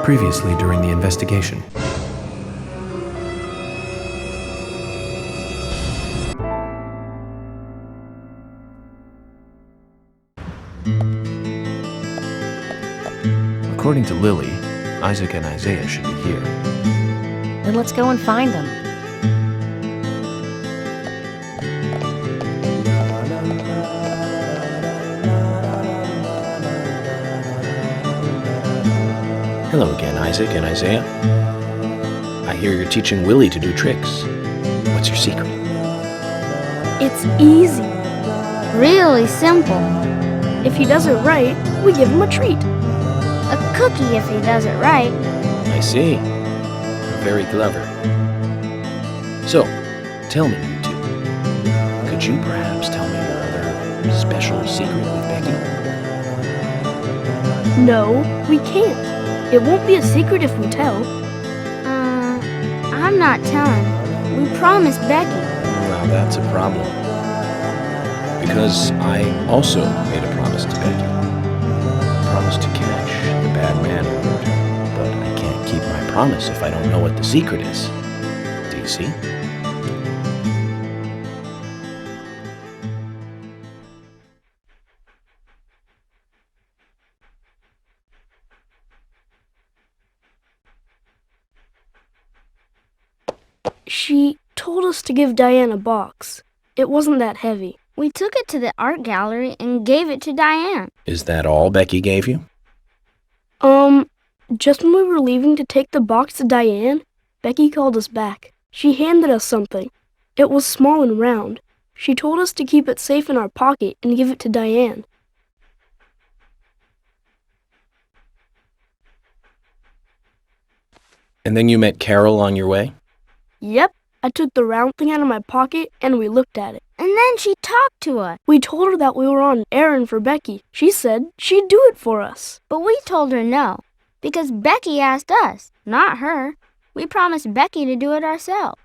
Previously during the investigation. According to Lily, Isaac and Isaiah should be here. Then let's go and find them. Hello again, Isaac and Isaiah. I hear you're teaching Willie to do tricks. What's your secret? It's easy. Really simple. If he does it right, we give him a treat. A cookie if he does it right. I see. Very clever. So, tell me, you two. Could you perhaps tell me your other special secret with Becky? No, we can't. It won't be a secret if we tell. I'm not telling. We promised Becky. Well, that's a problem. Because I also made a promise to Becky. I promised to catch the bad man who hurt her. But I can't keep my promise if I don't know what the secret is. Do you see? She told us to give Diane a box. It wasn't that heavy. We took it to the art gallery and gave it to Diane. Is that all Becky gave you? Just when we were leaving to take the box to Diane, Becky called us back. She handed us something. It was small and round. She told us to keep it safe in our pocket and give it to Diane. And then you met Carol on your way? Yep, I took the round thing out of my pocket and we looked at it. And then she talked to us. We told her that we were on an errand for Becky. She said she'd do it for us. But we told her no, because Becky asked us, not her. We promised Becky to do it ourselves.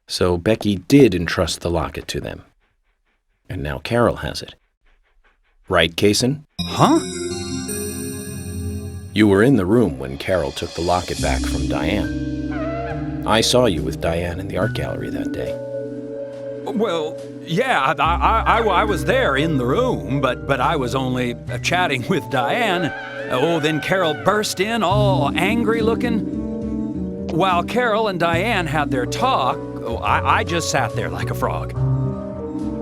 So Becky did entrust the locket to them. And now Carol has it. Right, Kaysen? Huh? You were in the room when Carol took the locket back from Diane. I saw you with Diane in the art gallery that day. Well, yeah, I was there in the room, but I was only chatting with Diane. Oh, then Carol burst in, all angry looking. While Carol and Diane had their talk, I just sat there like a frog.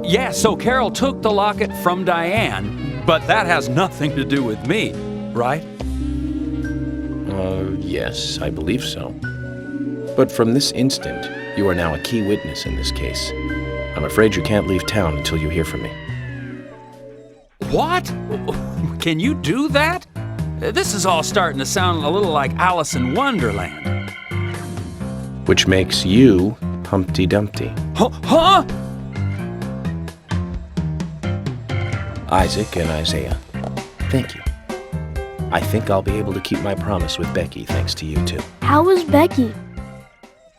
Yeah, so Carol took the locket from Diane, but that has nothing to do with me, right? Yes, I believe so. But from this instant, you are now a key witness in this case. I'm afraid you can't leave town until you hear from me. What? Can you do that? This is all starting to sound a little like Alice in Wonderland. Which makes you Humpty Dumpty. Huh? Isaac and Isaiah, thank you. I think I'll be able to keep my promise with Becky thanks to you two. How is Becky?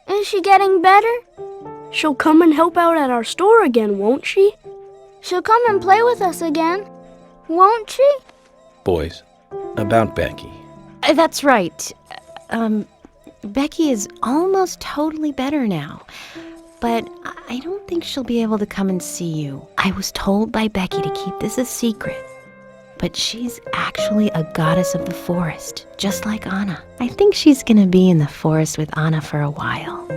Is she getting better? She'll come and help out at our store again, won't she? She'll come and play with us again, won't she? Boys, about Becky. That's right. Becky is almost totally better now. But I don't think she'll be able to come and see you. I was told by Becky to keep this a secret. But she's actually a goddess of the forest, just like Anna. I think she's gonna be in the forest with Anna for a while.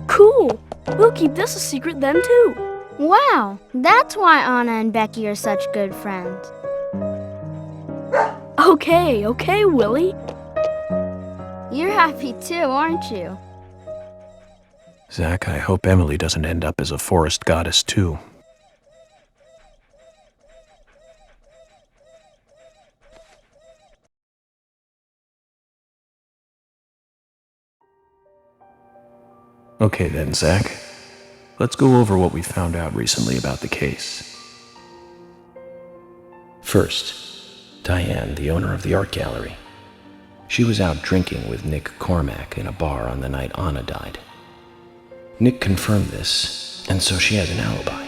Cool! We'll keep this a secret then, too. Wow, that's why Anna and Becky are such good friends. Okay, Willie. You're happy too, aren't you? Zach, I hope Emily doesn't end up as a forest goddess, too. Okay then, Zach. Let's go over what we found out recently about the case. First, Diane, the owner of the art gallery. She was out drinking with Nick Cormack in a bar on the night Anna died. Nick confirmed this, and so she has an alibi.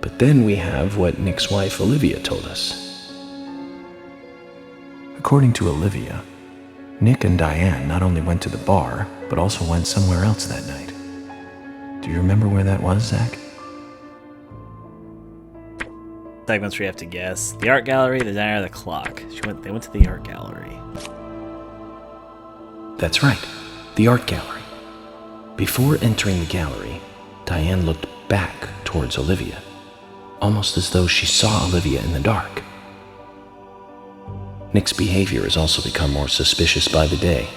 But then we have what Nick's wife Olivia told us. According to Olivia, Nick and Diane not only went to the bar, but also went somewhere else that night. Do you remember where that was, Zach? Segments where you have to guess. The art gallery, the diner, the clock. They went to the art gallery. That's right, the art gallery. Before entering the gallery, Diane looked back towards Olivia, almost as though she saw Olivia in the dark. Nick's behavior has also become more suspicious by the day.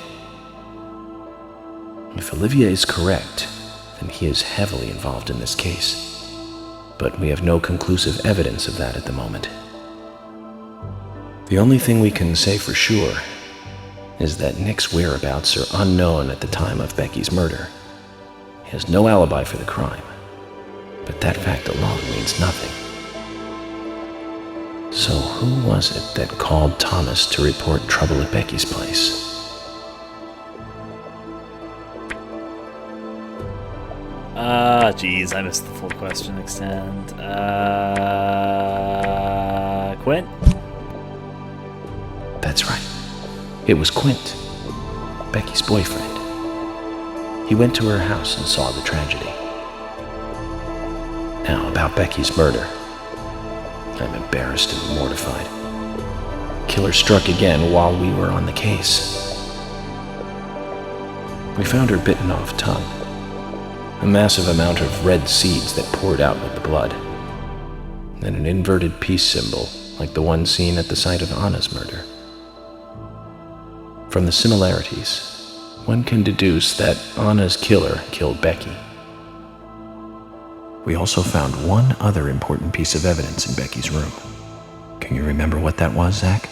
If Olivia is correct, then he is heavily involved in this case. But we have no conclusive evidence of that at the moment. The only thing we can say for sure is that Nick's whereabouts are unknown at the time of Becky's murder. He has no alibi for the crime, but that fact alone means nothing. So who was it that called Thomas to report trouble at Becky's place? Geez, I missed the full question extent. Quint? That's right. It was Quint, Becky's boyfriend. He went to her house and saw the tragedy. Now, about Becky's murder. I'm embarrassed and mortified. Killer struck again while we were on the case. We found her bitten off tongue. A massive amount of red seeds that poured out with the blood. And an inverted peace symbol, like the one seen at the site of Anna's murder. From the similarities, one can deduce that Anna's killer killed Becky. We also found one other important piece of evidence in Becky's room. Can you remember what that was, Zach?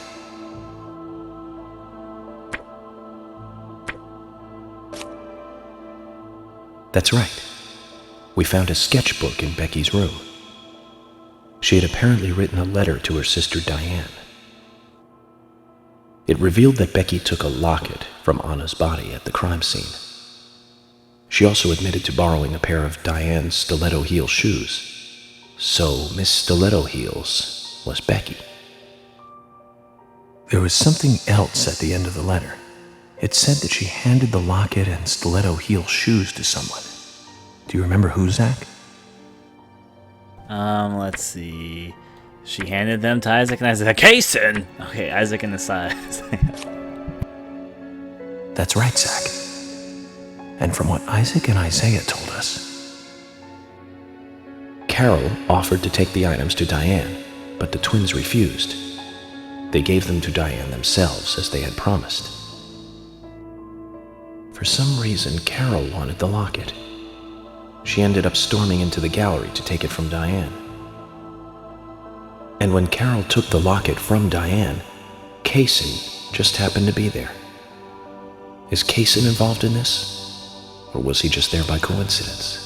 That's right. We found a sketchbook in Becky's room. She had apparently written a letter to her sister Diane. It revealed that Becky took a locket from Anna's body at the crime scene. She also admitted to borrowing a pair of Diane's stiletto heel shoes. So Miss Stiletto Heels was Becky. There was something else at the end of the letter. It said that she handed the locket and stiletto heel shoes to someone. Do you remember who, Zach? Let's see. She handed them to Isaac and Isaac. Kason! Okay, Isaac and the size. That's right, Zach. And from what Isaac and Isaiah told us, Carol offered to take the items to Diane, but the twins refused. They gave them to Diane themselves, as they had promised. For some reason, Carol wanted the locket. She ended up storming into the gallery to take it from Diane. And when Carol took the locket from Diane, Kason just happened to be there. Is Kason involved in this? Or was he just there by coincidence?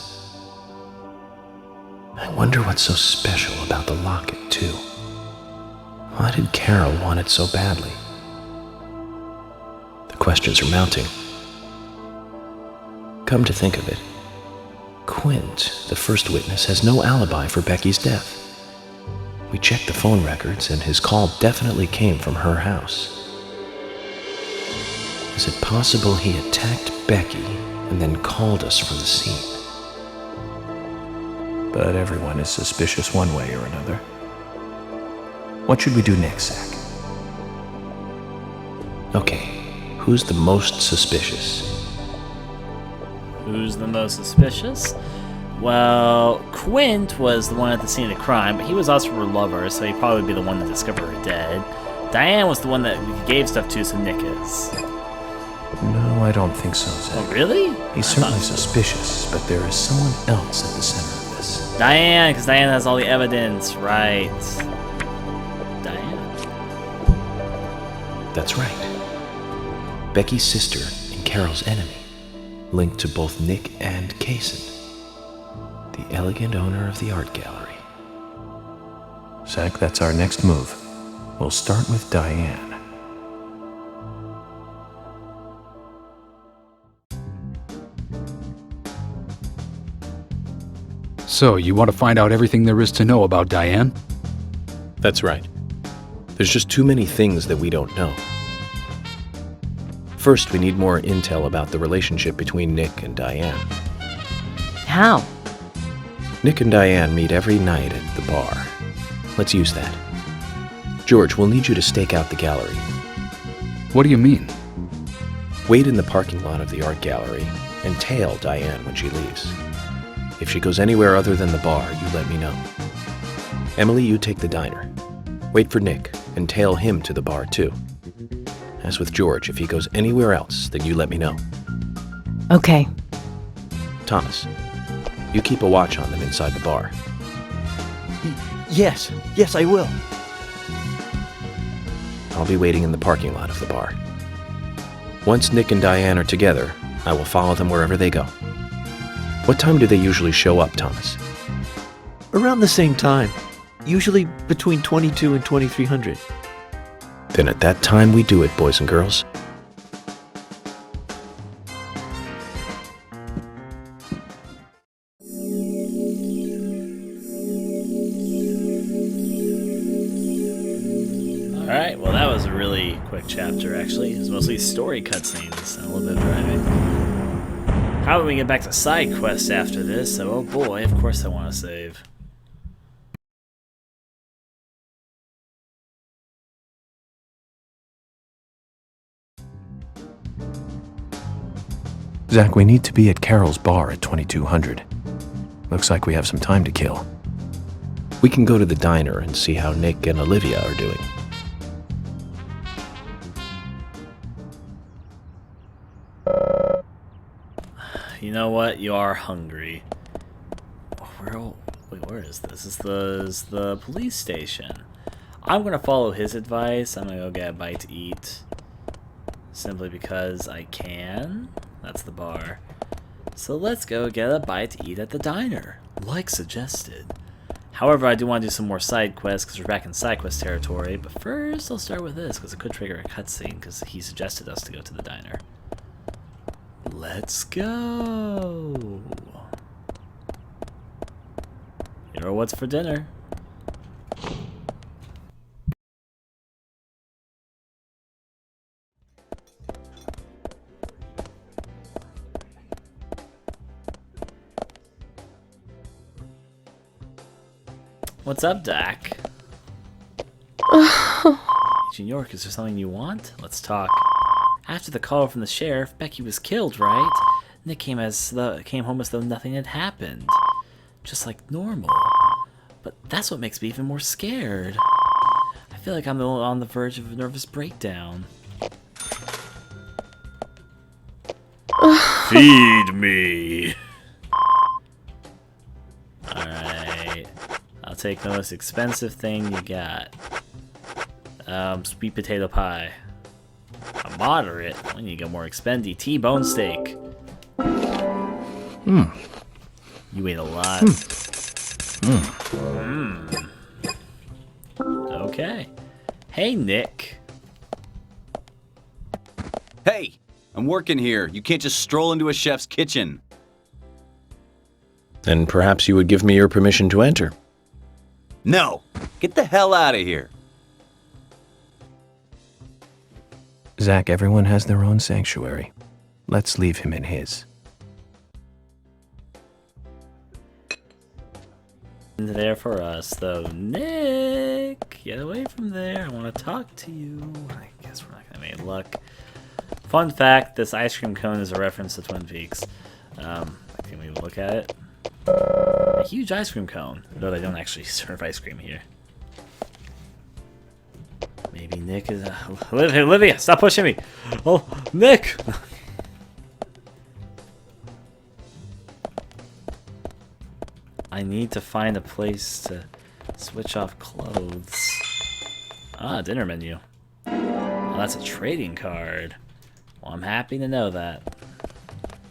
I wonder what's so special about the locket, too. Why did Carol want it so badly? The questions are mounting. Come to think of it, Quint, the first witness, has no alibi for Becky's death. We checked the phone records, and his call definitely came from her house. Is it possible he attacked Becky and then called us from the scene? but everyone is suspicious one way or another. What should we do next, Zach? Okay, who's the most suspicious? Who's the most suspicious? Well, Quint was the one at the scene of the crime, but he was also her lover, so he'd probably be the one that discovered her dead. Diane was the one that we gave stuff to, so Nick is. No, I don't think so, Zach. Oh, really? He's certainly suspicious, but there is someone else at the center of this. Diane, because Diane has all the evidence, right. Diane? That's right. Becky's sister and Carol's enemy, linked to both Nick and Kason, the elegant owner of the art gallery. Zach, that's our next move. We'll start with Diane. So, you want to find out everything there is to know about Diane? That's right. There's just too many things that we don't know. First, we need more intel about the relationship between Nick and Diane. How? Nick and Diane meet every night at the bar. Let's use that. George, we'll need you to stake out the gallery. What do you mean? Wait in the parking lot of the art gallery and tail Diane when she leaves. If she goes anywhere other than the bar, you let me know. Emily, you take the diner. Wait for Nick and tail him to the bar too. As with George, if he goes anywhere else, then you let me know. Okay. Thomas, you keep a watch on them inside the bar. Yes, I will. I'll be waiting in the parking lot of the bar. Once Nick and Diane are together, I will follow them wherever they go. What time do they usually show up, Thomas? Around the same time. Usually between 22 and 2300. Then at that time we do it, boys and girls. Alright, well that was a really quick chapter actually. It was mostly story cutscenes and a little bit of driving. How do we get back to side quests after this? So, oh boy, of course I want to save. Zach, we need to be at Carol's bar at 2200. Looks like we have some time to kill. We can go to the diner and see how Nick and Olivia are doing. You know what? You are hungry. Where is this? This is the police station. I'm gonna follow his advice. I'm gonna go get a bite to eat. Simply because I can. That's the bar. So let's go get a bite to eat at the diner, like suggested. However, I do want to do some more side quests because we're back in side quest territory. But first, I'll start with this because it could trigger a cutscene because he suggested us to go to the diner. Let's go. You know what's for dinner? What's up, Dak? Agent York, is there something you want? Let's talk. After the call from the sheriff, Becky was killed, right? Nick came home as though nothing had happened. Just like normal. But that's what makes me even more scared. I feel like I'm on the verge of a nervous breakdown. Feed me! Alright. I'll take the most expensive thing you got. Sweet potato pie. A moderate? We need to go more expendy. T-bone steak. You ate a lot. Okay. Hey, Nick. Hey, I'm working here. You can't just stroll into a chef's kitchen. Then perhaps you would give me your permission to enter. No, get the hell out of here. Zach, everyone has their own sanctuary. Let's leave him in his. There for us, though. Nick, get away from there. I want to talk to you. I guess we're not going to make luck. Fun fact, this ice cream cone is a reference to Twin Peaks. Can we look at it? A huge ice cream cone, though they don't actually serve ice cream here. Maybe Nick is... Olivia, stop pushing me! Oh, Nick! I need to find a place to switch off clothes. Ah, dinner menu. Oh, that's a trading card. Well, I'm happy to know that.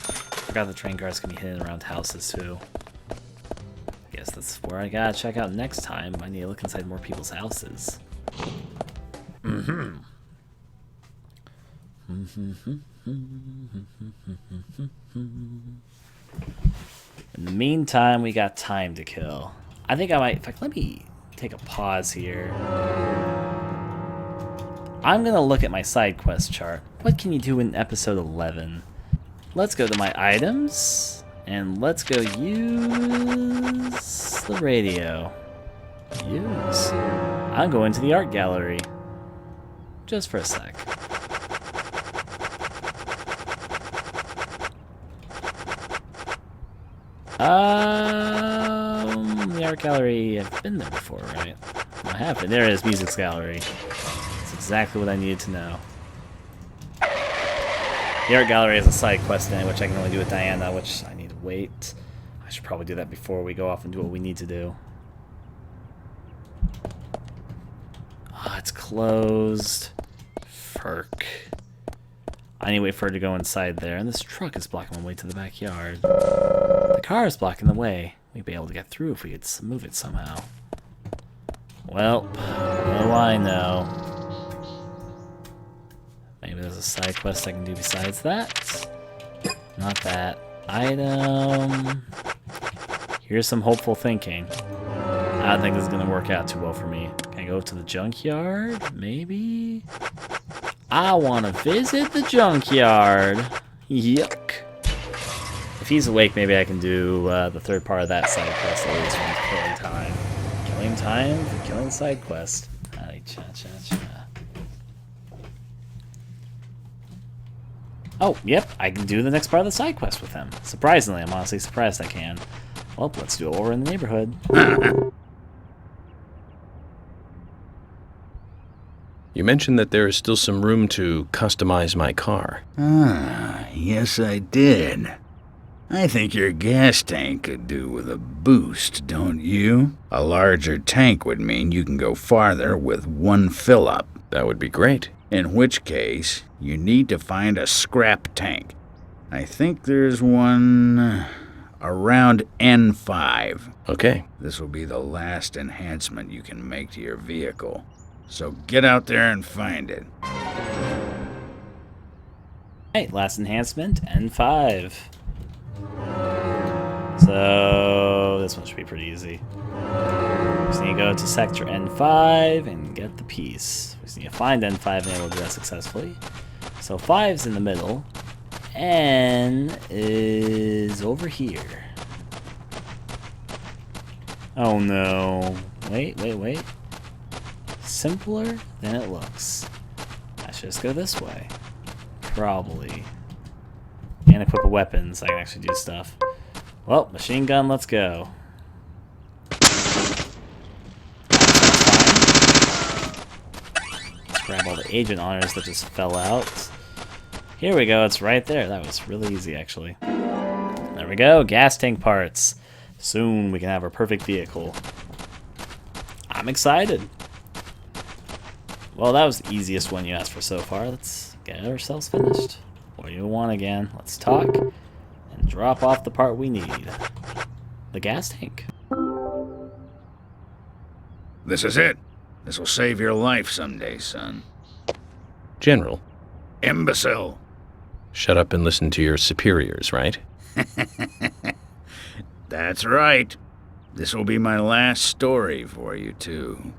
Forgot the train cards can be hidden around houses too. Guess that's where I gotta check out next time. I need to look inside more people's houses. In the meantime, we got time to kill. I think I might... In fact, let me take a pause here. I'm going to look at my side quest chart. What can you do in episode 11? Let's go to my items, and let's go use the radio. Use. I'm going to the art gallery. Just for a sec. The art gallery, I've been there before, right? I have been. There it is, Music's gallery. That's exactly what I needed to know. The art gallery is a side quest in it, which I can only do with Diana, which I need to wait. I should probably do that before we go off and do what we need to do. Oh, it's closed. Ferk. I need to wait for her to go inside there, and this truck is blocking my way to the backyard. The car is blocking the way. We'd be able to get through if we could move it somehow. Well, what do I know? Maybe there's a side quest I can do besides that. Not that. Item. Here's some hopeful thinking. I don't think this is going to work out too well for me. Can I go to the junkyard? Maybe? I want to visit the junkyard. Yuck. If he's awake, maybe I can do the third part of that side quest at least from killing time. Killing time for killing side quest. Ay, cha cha cha. Oh, yep, I can do the next part of the side quest with him. Surprisingly, I'm honestly surprised I can. Well, let's do it while we're in the neighborhood. You mentioned that there is still some room to customize my car. Ah, yes I did. I think your gas tank could do with a boost, don't you? A larger tank would mean you can go farther with one fill-up. That would be great. In which case, you need to find a scrap tank. I think there's one around N5. Okay. This will be the last enhancement you can make to your vehicle. So get out there and find it. Alright, last enhancement, N5. So this one should be pretty easy. We just need to go to sector N5 and get the piece. We just need to find N5 and able to do that successfully. So 5's in the middle. N is over here. Oh no. Wait. Simpler than it looks. I should just go this way. Probably. And equip a weapon so I can actually do stuff. Well, machine gun, let's go. Let's grab all the agent honors that just fell out. Here we go, it's right there. That was really easy, actually. There we go, gas tank parts. Soon we can have our perfect vehicle. I'm excited. Well, that was the easiest one you asked for so far. Let's get ourselves finished. What do you want again? Let's talk and drop off the part we need. The gas tank. This is it. This will save your life someday, son. General. Imbecile. Shut up and listen to your superiors, right? That's right. This will be my last story for you, too.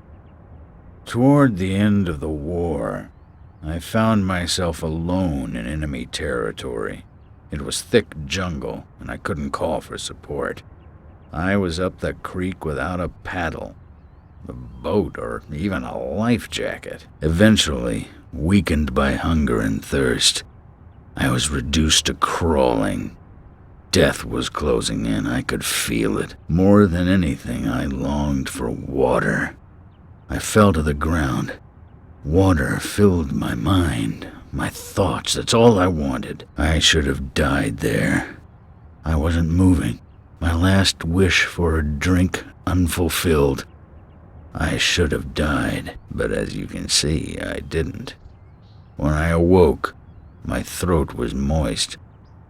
Toward the end of the war, I found myself alone in enemy territory. It was thick jungle, and I couldn't call for support. I was up the creek without a paddle, a boat, or even a life jacket. Eventually, weakened by hunger and thirst, I was reduced to crawling. Death was closing in. I could feel it. More than anything, I longed for water. I fell to the ground. Water filled my mind, my thoughts. That's all I wanted. I should have died there. I wasn't moving. My last wish for a drink unfulfilled. I should have died, but as you can see, I didn't. When I awoke, my throat was moist,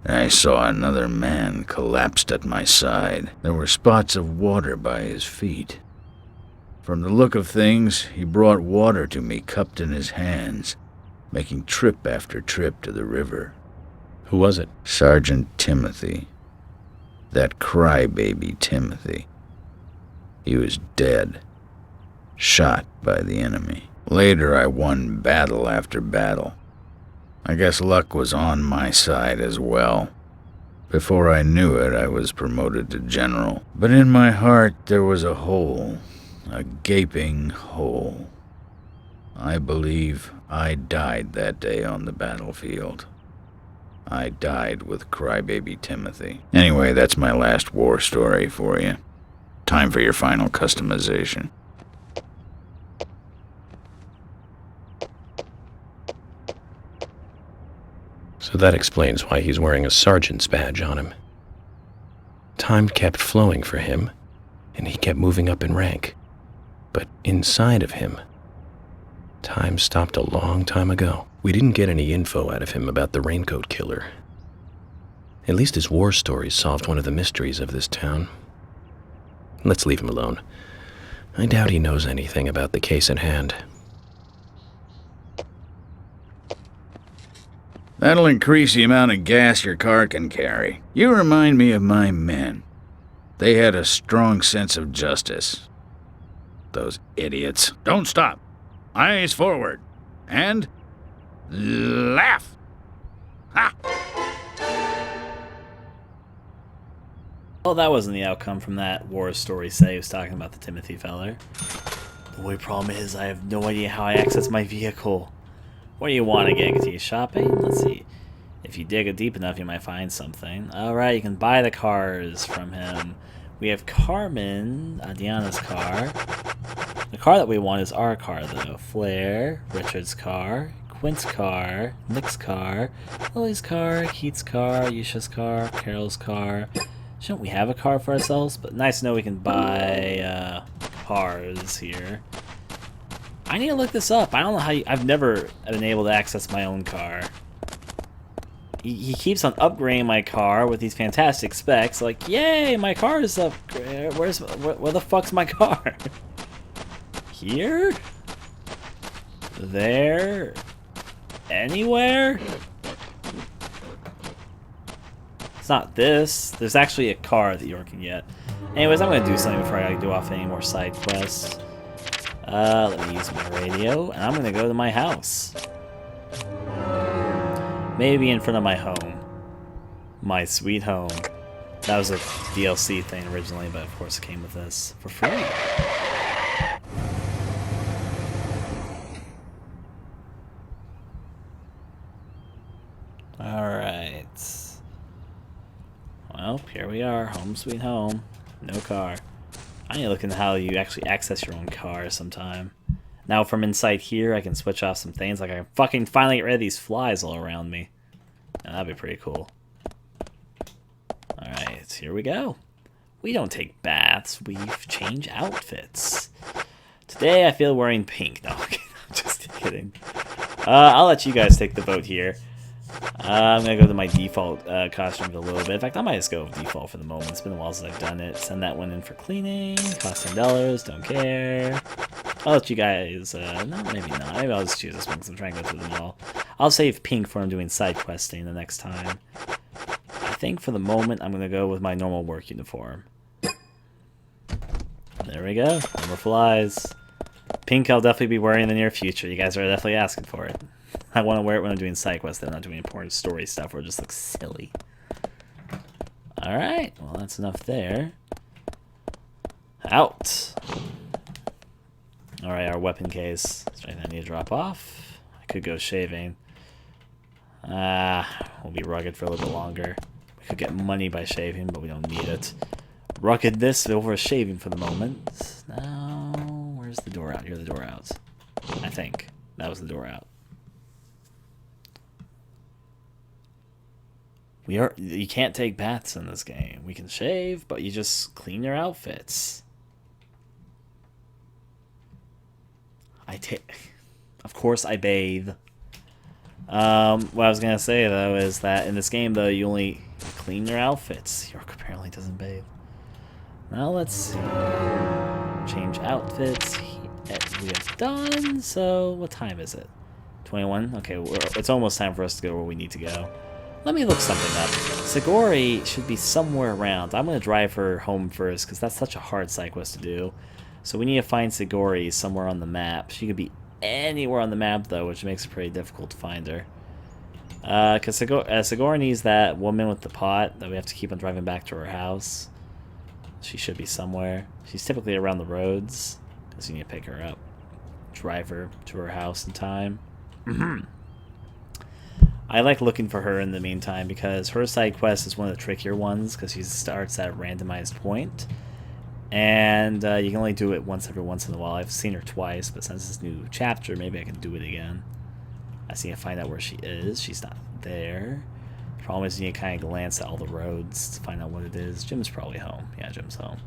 and I saw another man collapsed at my side. There were spots of water by his feet. From the look of things, he brought water to me cupped in his hands, making trip after trip to the river. Who was it? Sergeant Timothy. That crybaby Timothy. He was dead. Shot by the enemy. Later, I won battle after battle. I guess luck was on my side as well. Before I knew it, I was promoted to general. But in my heart, there was a hole. A gaping hole. I believe I died that day on the battlefield. I died with crybaby Timothy. Anyway, that's my last war story for you. Time for your final customization. So that explains why he's wearing a sergeant's badge on him. Time kept flowing for him, and he kept moving up in rank. But inside of him, time stopped a long time ago. We didn't get any info out of him about the Raincoat Killer. At least his war stories solved one of the mysteries of this town. Let's leave him alone. I doubt he knows anything about the case in hand. That'll increase the amount of gas your car can carry. You remind me of my men. They had a strong sense of justice. Those idiots. Don't stop. Eyes forward. And laugh. Ha! Well, that wasn't the outcome from that war story say he was talking about the Timothy feller. The only problem is I have no idea how I access my vehicle. What do you want again? Continue shopping? Let's see. If you dig it deep enough, you might find something. Alright, you can buy the cars from him. We have Carmen, Diana's car. The car that we want is our car, though. Flair, Richard's car, Quint's car, Nick's car, Lily's car, Keith's car, Yusha's car, Carol's car. Shouldn't we have a car for ourselves? But nice to know we can buy cars here. I need to look this up. I don't know how I've never been able to access my own car. He keeps on upgrading my car with these fantastic specs. Like, yay, my car is upgraded. Where the fuck's my car? Here? There? Anywhere? It's not this. There's actually a car that you can get. Anyways, I'm gonna do something before I do off any more side quests. Let me use my radio, and I'm gonna go to my house. Maybe in front of my home. My sweet home. That was a DLC thing originally, but of course it came with this for free. Alright. Well, here we are. Home sweet home. No car. I need to look into how you actually access your own car sometime. Now from inside here, I can switch off some things. Like I can fucking finally get rid of these flies all around me. Now, that'd be pretty cool. Alright, here we go. We don't take baths, we change outfits. Today I feel wearing pink. No, okay, I'm just kidding. I'll let you guys take the vote here. I'm gonna go to my default costume for a little bit. In fact, I might just go with default for the moment. It's been a while since I've done it. Send that one in for cleaning. Cost $10. Don't care. I'll let you guys. No, maybe not. Maybe I'll just choose this one because I'm trying to go through them all. I'll save pink for when I'm doing side questing the next time. I think for the moment I'm gonna go with my normal work uniform. There we go. No more flies. Pink I'll definitely be wearing in the near future. You guys are definitely asking for it. I want to wear it when I'm doing side quests, then I'm not doing important story stuff where it just looks silly. Alright, well that's enough there. Out! Alright, our weapon case. Is there anything I need to drop off? I could go shaving. We'll be rugged for a little bit longer. We could get money by shaving, but we don't need it. Ruggedness over shaving for the moment. Now, where's the door out? You're the door out. I think. That was the door out. You can't take baths in this game. We can shave, but you just clean your outfits. Of course I bathe. What I was gonna say though is that in this game though you only clean your outfits. York apparently doesn't bathe. Now let's see. Change outfits. We have done. So what time is it? 21. Okay, it's almost time for us to go where we need to go. Let me look something up. Sigori should be somewhere around. I'm going to drive her home first, because that's such a hard side quest to do. So we need to find Sigori somewhere on the map. She could be anywhere on the map, though, which makes it pretty difficult to find her. Because Sigori needs that woman with the pot that we have to keep on driving back to her house. She should be somewhere. She's typically around the roads, because you need to pick her up. Drive her to her house in time. I like looking for her in the meantime, because her side quest is one of the trickier ones, because she starts at a randomized point. And you can only do it once in a while. I've seen her twice, but since this new chapter, maybe I can do it again. I just need to find out where she is. She's not there. The problem is you need to kind of glance at all the roads to find out what it is. Jim's probably home. Yeah, Jim's home.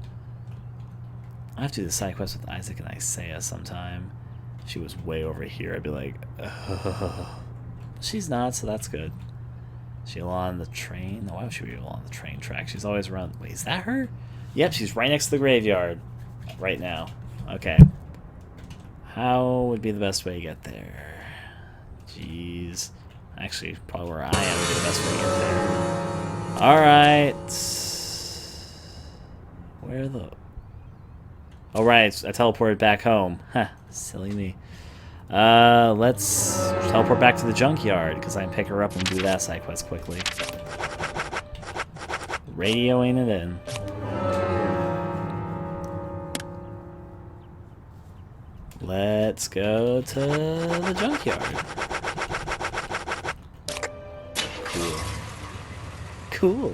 I have to do the side quest with Isaac and Isaiah sometime. If she was way over here, I'd be like, ugh. She's not, so that's good. Is she along the train? No, why would she be along the train track? She's always around. Wait, is that her? Yep, she's right next to the graveyard. Right now. Okay. How would be the best way to get there? Jeez. Actually, probably where I am would be the best way to get there. Alright. Where the... Oh, right. I teleported back home. Huh. Silly me. Let's teleport back to the junkyard, because I can pick her up and do that side quest quickly. Radioing it in. Let's go to the junkyard. Cool. Cool.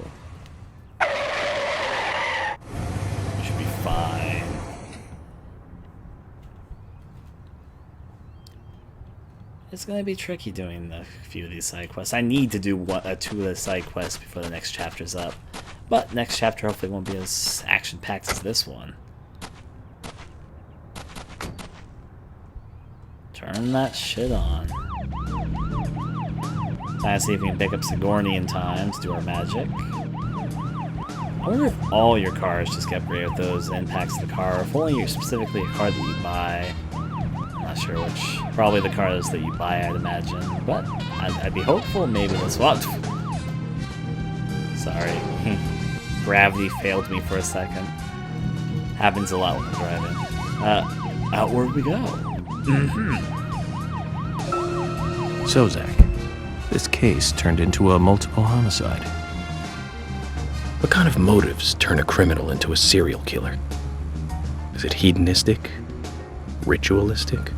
Should be fine. It's gonna be tricky doing a few of these side quests. I need to do 2 of the side quests before the next chapter's up. But next chapter hopefully won't be as action-packed as this one. Turn that shit on. Time to see if we can pick up Sigourney in time to do our magic. I wonder if all your cars just get upgraded with those impacts of the car, or if only you're specifically a car that you buy. I'm not sure which. Probably the cars that you buy, I'd imagine. But I'd be hopeful maybe this one. Sorry. Gravity failed me for a second. Happens a lot when I'm driving. Outward we go. So, Zach, this case turned into a multiple homicide. What kind of motives turn a criminal into a serial killer? Is it hedonistic? Ritualistic?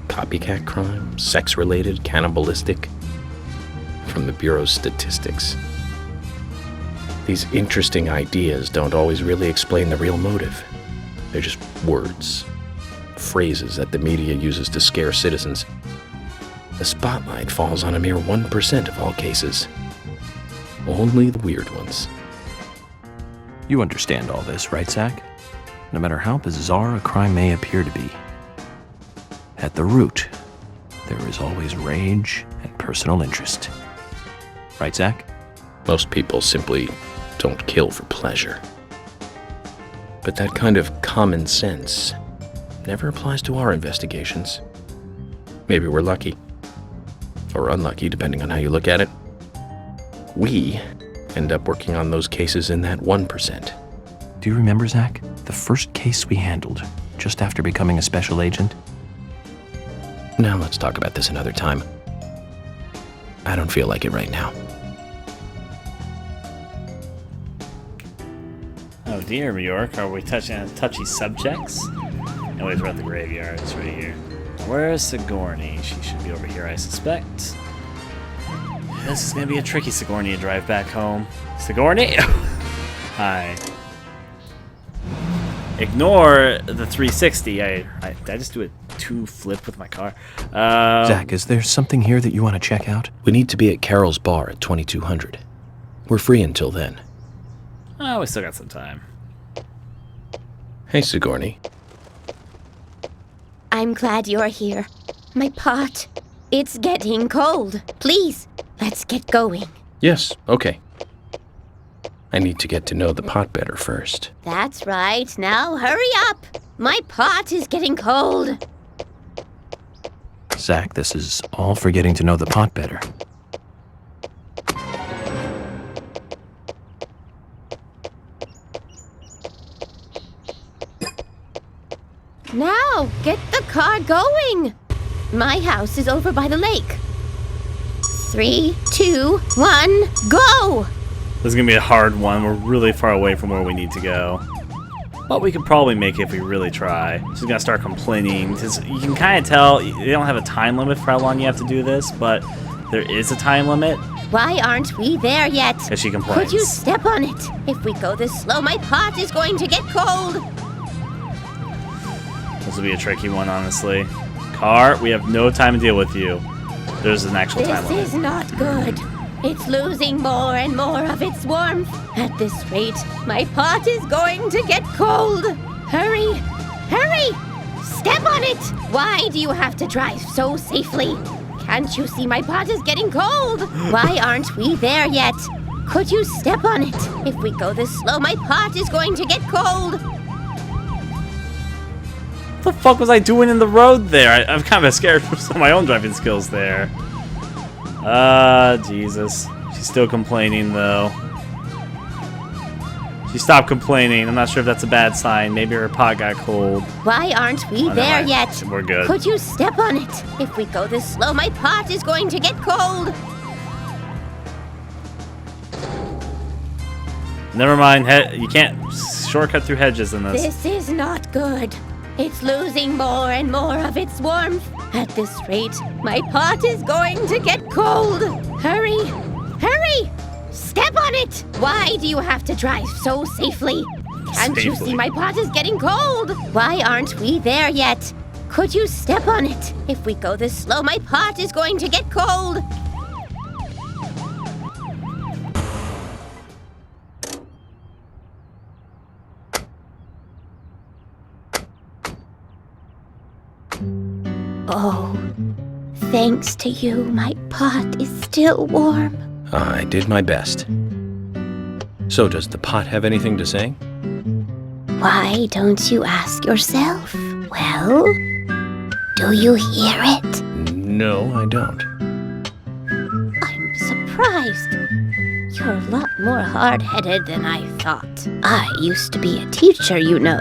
Copycat crime? Sex-related? Cannibalistic? From the Bureau's statistics. These interesting ideas don't always really explain the real motive. They're just words, phrases that the media uses to scare citizens. The spotlight falls on a mere 1% of all cases. Only the weird ones. You understand all this, right, Zach? No matter how bizarre a crime may appear to be, at the root, there is always rage and personal interest. Right, Zach? Most people simply don't kill for pleasure. But that kind of common sense never applies to our investigations. Maybe we're lucky. Or unlucky, depending on how you look at it. We end up working on those cases in that 1%. Do you remember, Zach, the first case we handled just after becoming a special agent? Now let's talk about this another time. I don't feel like it right now. Oh dear, New York, are we touching on touchy subjects? Anyways, we're at the graveyard. It's right here. Where's Sigourney? She should be over here, I suspect. This is gonna be a tricky Sigourney to drive back home. Sigourney? Hi. Ignore the 360. Did I just do a 2 flip with my car? Zach, is there something here that you want to check out? We need to be at Carol's bar at 2200. We're free until then. Oh, we still got some time. Hey, Sigourney. I'm glad you're here. My pot, it's getting cold. Please, let's get going. Yes, okay. I need to get to know the pot better first. That's right. Now hurry up. My pot is getting cold. Zach, this is all for getting to know the pot better. car going? My house is over by the lake. 3, 2, 1, go! This is gonna be a hard one. We're really far away from where we need to go. But we could probably make it if we really try. She's gonna start complaining. Because you can kind of tell they don't have a time limit for how long you have to do this, but there is a time limit. Why aren't we there yet? Because she complains. Could you step on it? If we go this slow, my pot is going to get cold. This will be a tricky one, honestly. Car, we have no time to deal with you. There's an actual time limit. This is not good. It's losing more and more of its warmth. At this rate, my pot is going to get cold. Hurry! Hurry! Step on it! Why do you have to drive so safely? Can't you see my pot is getting cold? Why aren't we there yet? Could you step on it? If we go this slow, my pot is going to get cold. What the fuck was I doing in the road there? I'm kind of scared for some of my own driving skills there. Jesus. She's still complaining, though. She stopped complaining. I'm not sure if that's a bad sign. Maybe her pot got cold. Why aren't we there yet? We're good. Could you step on it? If we go this slow, my pot is going to get cold. Never mind. You can't shortcut through hedges in this. This is not good. It's losing more and more of its warmth. At this rate, my pot is going to get cold. Hurry! Hurry! Step on it! Why do you have to drive so safely? Can't you see my pot is getting cold? Why aren't we there yet? Could you step on it? If we go this slow, my pot is going to get cold. Oh, thanks to you, my pot is still warm. I did my best. So does the pot have anything to say? Why don't you ask yourself? Well, do you hear it? No, I don't. I'm surprised. You're a lot more hard-headed than I thought. I used to be a teacher, you know.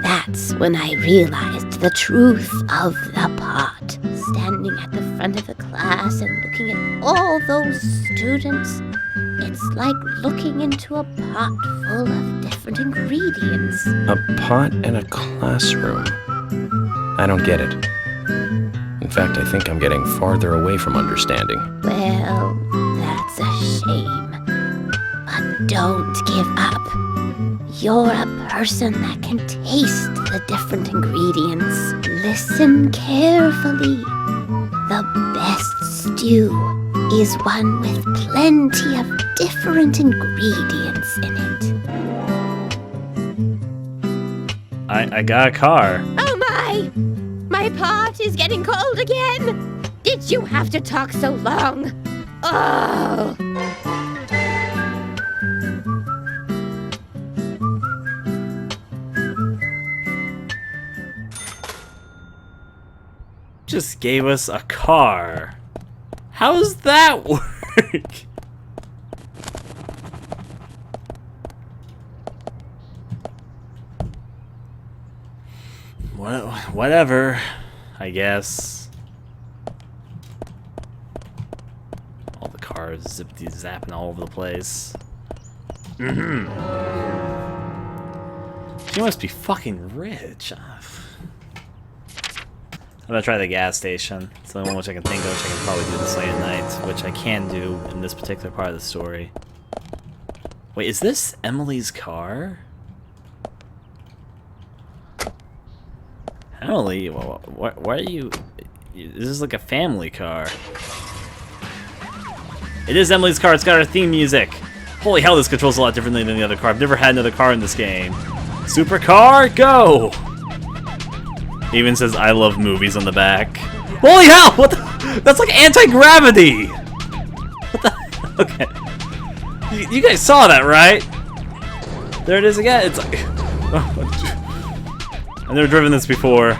That's when I realized the truth of the pot. Standing at the front of the class and looking at all those students, it's like looking into a pot full of different ingredients. A pot in a classroom. I don't get it. In fact, I think I'm getting farther away from understanding. Well, that's a shame. But don't give up. You're a person that can taste the different ingredients. Listen carefully. The best stew is one with plenty of different ingredients in it. I got a car. Oh my! My pot is getting cold again! Did you have to talk so long? Oh! Just gave us a car. How's that work? Whatever, I guess. All the cars zippity-zapping all over the place. She must be fucking rich. I'm gonna try the gas station. It's the only one which I can think of, which I can probably do this late at night, which I can do in this particular part of the story. Wait, is this Emily's car? Emily, why are you... This is like a family car. It is Emily's car, it's got our theme music. Holy hell, this controls a lot differently than the other car. I've never had another car in this game. Supercar, go! It even says I love movies on the back. Holy hell! What the? That's like anti-gravity! What the? Okay. You guys saw that, right? There it is again. It's like... I've never driven this before.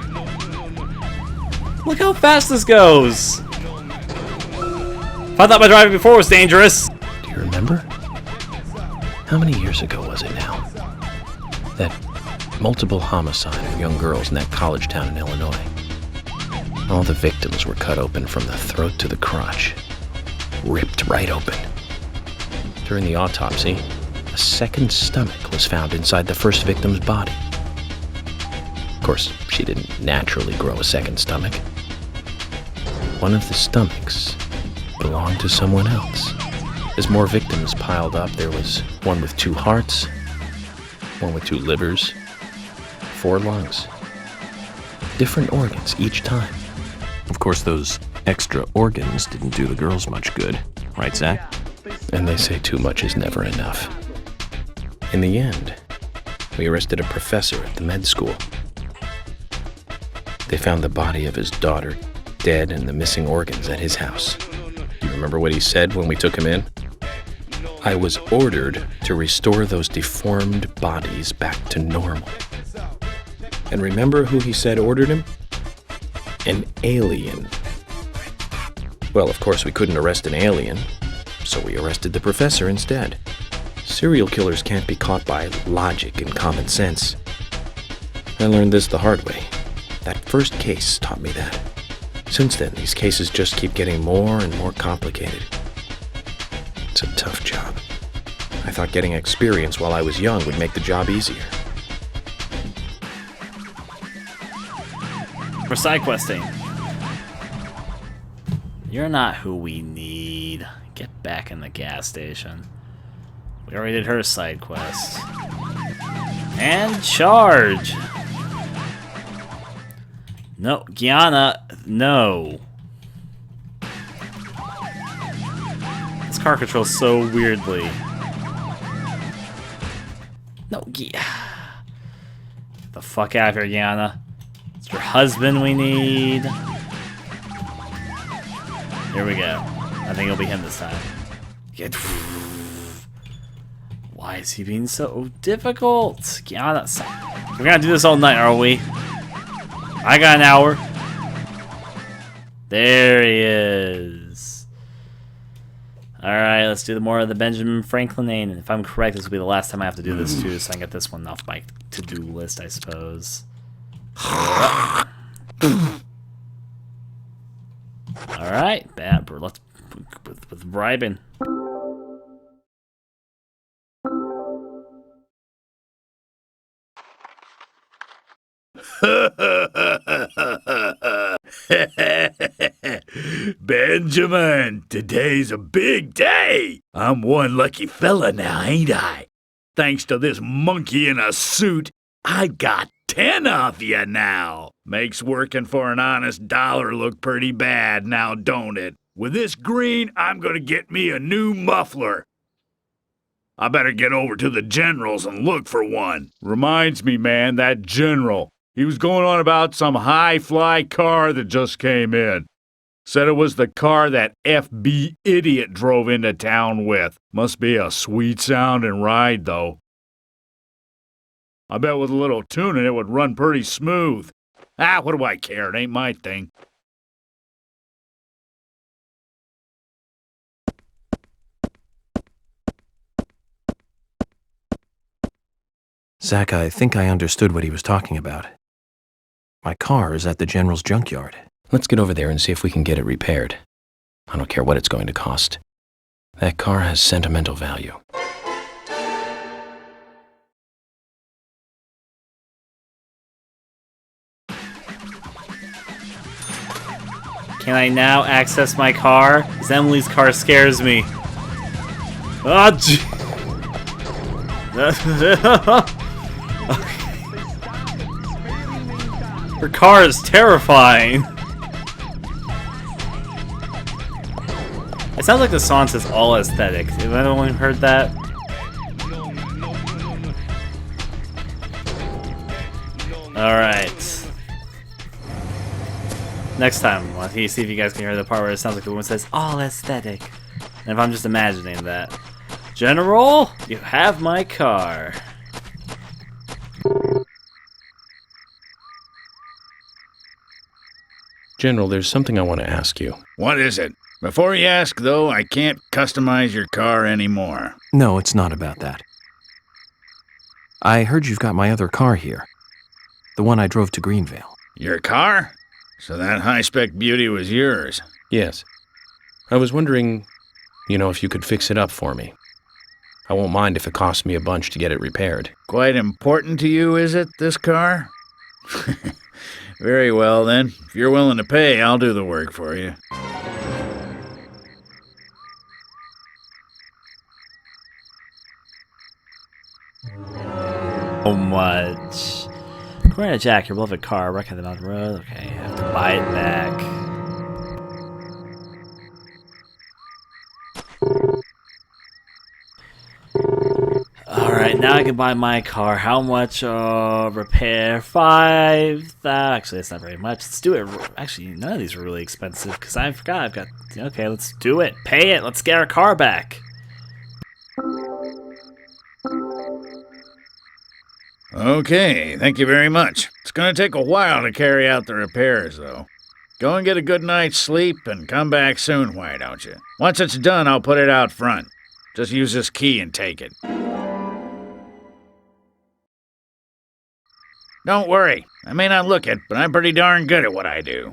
Look how fast this goes! If I thought my driving before was dangerous! Do you remember? How many years ago was it now? That multiple homicide of young girls in that college town in Illinois. All the victims were cut open from the throat to the crotch, ripped right open. During the autopsy, a second stomach was found inside the first victim's body. Of course, she didn't naturally grow a second stomach. One of the stomachs belonged to someone else. As more victims piled up, there was one with 2 hearts, one with 2 livers, 4 lungs. Different organs each time. Of course, those extra organs didn't do the girls much good, right, Zach? And they say too much is never enough. In the end, we arrested a professor at the med school. They found the body of his daughter dead and the missing organs at his house. Do you remember what he said when we took him in? I was ordered to restore those deformed bodies back to normal. And remember who he said ordered him? An alien. Well, of course, we couldn't arrest an alien, so we arrested the professor instead. Serial killers can't be caught by logic and common sense. I learned this the hard way. That first case taught me that. Since then, these cases just keep getting more and more complicated. It's a tough job. I thought getting experience while I was young would make the job easier. For side questing. You're not who we need. Get back in the gas station. We already did her side quest. And charge! No, Gianna, no. This car controls so weirdly. No, Get the fuck out of here, Gianna. It's your husband we need. Here we go. I think it'll be him this time. Get. Why is he being so difficult? Gianna, we're gonna do this all night, are we? I got an hour. There he is. Alright, let's do more of the Benjamin Franklin name. And if I'm correct, this will be the last time I have to do this too, so I can get this one off my to-do list, I suppose. Alright, bad, let's with bribing. Benjamin, today's a big day. I'm one lucky fella now, ain't I? Thanks to this monkey in a suit, I got 10 of you now. Makes working for an honest dollar look pretty bad now, don't it? With this green, I'm gonna get me a new muffler. I better get over to the general's and look for one. Reminds me, man, that general. He was going on about some high-fly car that just came in. Said it was the car that FB idiot drove into town with. Must be a sweet-sounding ride, though. I bet with a little tuning it would run pretty smooth. Ah, what do I care? It ain't my thing. Zach, I think I understood what he was talking about. My car is at the general's junkyard. Let's get over there and see if we can get it repaired. I don't care what it's going to cost. That car has sentimental value. Can I now access my car? Because Emily's car scares me. Oh, gee. Her car is terrifying. It sounds like the song says all aesthetic. Have anyone heard that? Alright. Next time, I'll see if you guys can hear the part where it sounds like the woman says all aesthetic. And if I'm just imagining that. General, you have my car. General, there's something I want to ask you. What is it? Before you ask, though, I can't customize your car anymore. No, it's not about that. I heard you've got my other car here. The one I drove to Greenvale. Your car? So that high-spec beauty was yours? Yes. I was wondering, if you could fix it up for me. I won't mind if it costs me a bunch to get it repaired. Quite important to you, is it, this car? Very well, then. If you're willing to pay, I'll do the work for you. So much. According to Jack, your beloved car, wrecking it on the road. Okay, I have to buy it back. Alright, now I can buy my car. How much repair? 5. Actually, that's not very much. Let's do it. Actually, none of these are really expensive because I forgot. I've got. Okay, let's do it. Pay it. Let's get our car back. Okay, thank you very much. It's gonna take a while to carry out the repairs, though. Go and get a good night's sleep and come back soon, why don't you? Once it's done, I'll put it out front. Just use this key and take it. Don't worry, I may not look it, but I'm pretty darn good at what I do.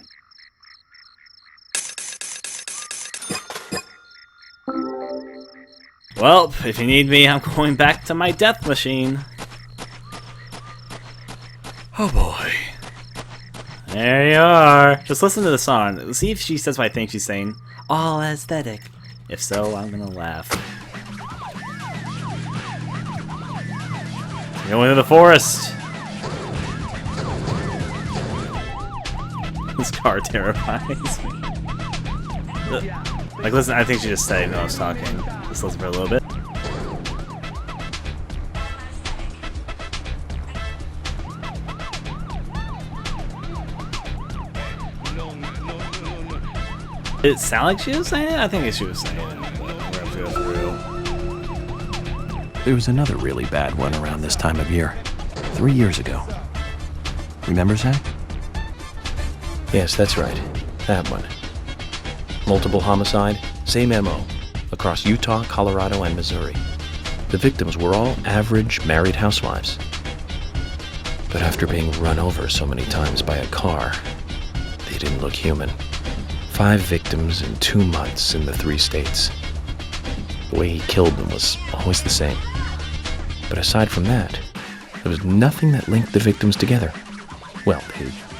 Well, if you need me, I'm going back to my death machine. Oh boy. There you are. Just listen to the song. See if she says what I think she's saying. All aesthetic. If so, I'm gonna laugh. Going to the forest. This car terrifies me. Like, listen, I think she just said when I was talking. Just listen for a little bit. Did it sound like she was saying it? I think she was saying it. But we're gonna go through. There was another really bad one around this time of year. 3 years ago. Remember, Zach? Yes, that's right. That one. Multiple homicide, same MO, across Utah, Colorado, and Missouri. The victims were all average married housewives. But after being run over so many times by a car, they didn't look human. 5 victims in 2 months in the 3 states. The way he killed them was always the same. But aside from that, there was nothing that linked the victims together. Well,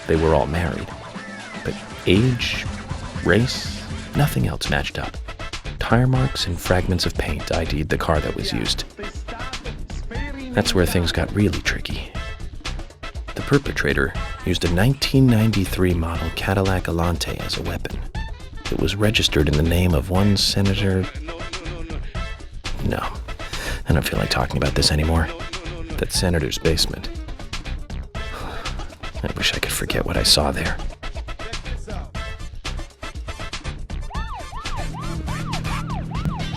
they were all married. But age, race, nothing else matched up. Tire marks and fragments of paint ID'd the car that was used. That's where things got really tricky. The perpetrator used a 1993 model Cadillac Alante as a weapon. It was registered in the name of one Senator... No, I don't feel like talking about this anymore. That senator's basement. I wish I could forget what I saw there.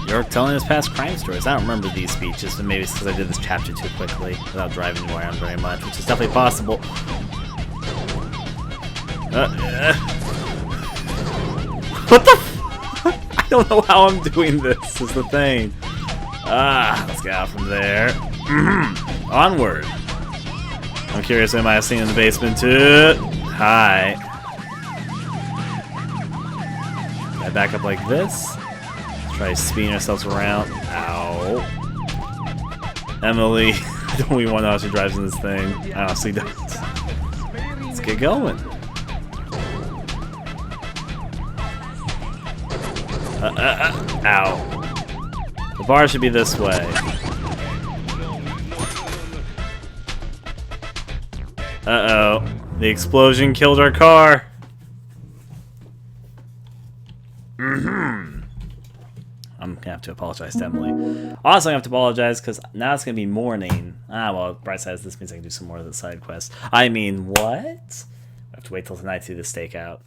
You're telling us past crime stories. I don't remember these speeches, but maybe it's because I did this chapter too quickly without driving you around very much, which is definitely possible. What the f- I don't know how I'm doing this, is the thing. Let's get out from there. Onward. I'm curious what I might have seen in the basement too. Hi. Can I back up like this? Try speeding ourselves around. Ow. Emily, I don't really want to know how she drives in this thing. I honestly don't. Let's get going. Ow. The bar should be this way. Uh-oh. The explosion killed our car. I'm gonna have to apologize to Emily. Also, I have to apologize because now it's gonna be morning. Well, bright side is this means I can do some more of the side quests. I mean, what? I have to wait till tonight to do the stakeout.